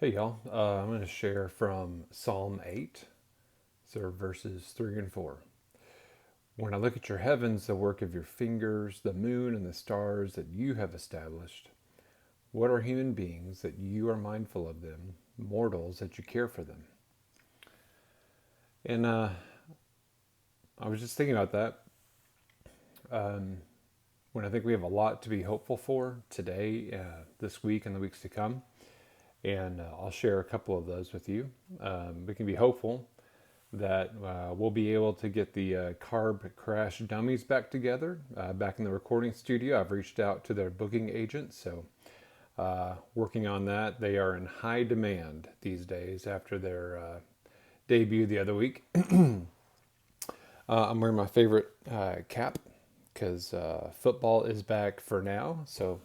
Hey y'all, I'm going to share from Psalm 8, so verses 3 and 4. When I look at your heavens, the work of your fingers, the moon and the stars that you have established, what are human beings that you are mindful of them, mortals that you care for them? And I was just thinking about that when I think we have a lot to be hopeful for today, this week, and the weeks to come. And I'll share a couple of those with you. We can be hopeful that we'll be able to get the Carb Crash Dummies back together, back in the recording studio. I've reached out to their booking agent, so working on that. They are in high demand these days after their debut the other week. I'm wearing my favorite cap because football is back for now, so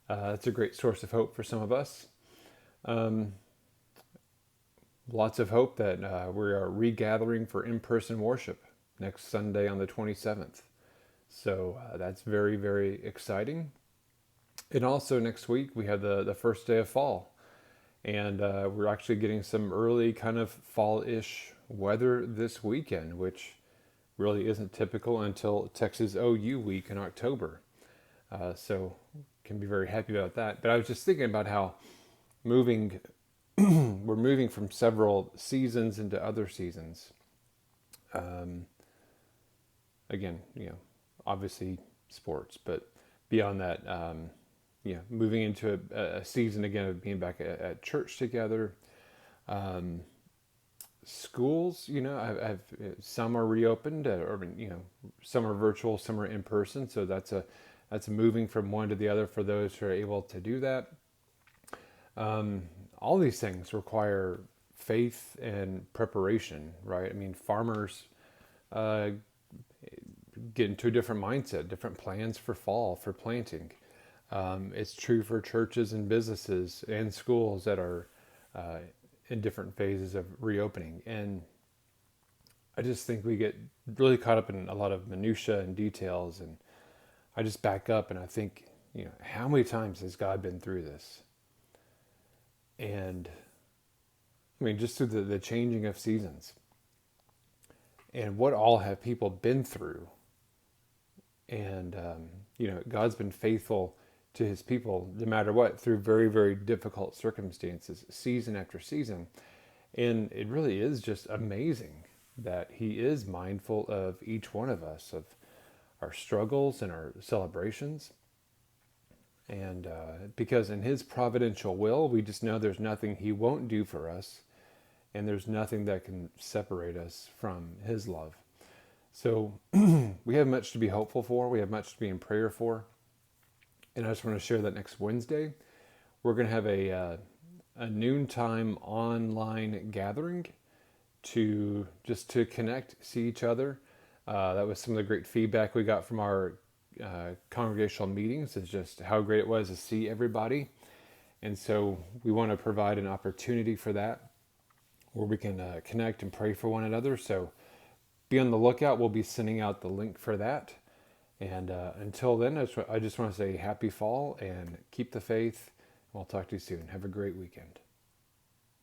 that's a great source of hope for some of us. Um, Lots of hope that we are regathering for in-person worship next Sunday on the 27th. So that's very, very exciting. And also next week we have the first day of fall. And we're actually getting some early kind of fall-ish weather this weekend, which really isn't typical until Texas OU week in October. So can be very happy about that. But I was just thinking about how moving we're moving from several seasons into other seasons. Um, Again, obviously sports, but beyond that, moving into a season again of being back at church together. Um, Schools, I've some are reopened, or some are virtual, some are in person. So that's moving from one to the other for those who are able to do that. Um, all these things require faith and preparation, right? I mean, farmers uh, get into a different mindset, different plans for fall, for planting. It's true for churches and businesses and schools that are uh, in different phases of reopening. And I just think we get really caught up in a lot of minutia and details. And I just back up and I think, how many times has God been through this? And I mean, just through the changing of seasons and what all have people been through. And, God's been faithful to his people no matter what through very, very difficult circumstances, season after season. And it really is just amazing that he is mindful of each one of us, of our struggles and our celebrations. And because in his providential will, we just know there's nothing he won't do for us, and there's nothing that can separate us from his love. So we have much to be hopeful for. We have much to be in prayer for. And I just want to share that next Wednesday, we're going to have a noontime online gathering to connect, see each other. That was some of the great feedback we got from our congregational meetings, is just how great it was to see everybody. And so we want to provide an opportunity for that where we can connect and pray for one another. So be on the lookout. We'll be sending out the link for that. And until then, I just want to say happy fall and keep the faith. We'll talk to you soon. Have a great weekend.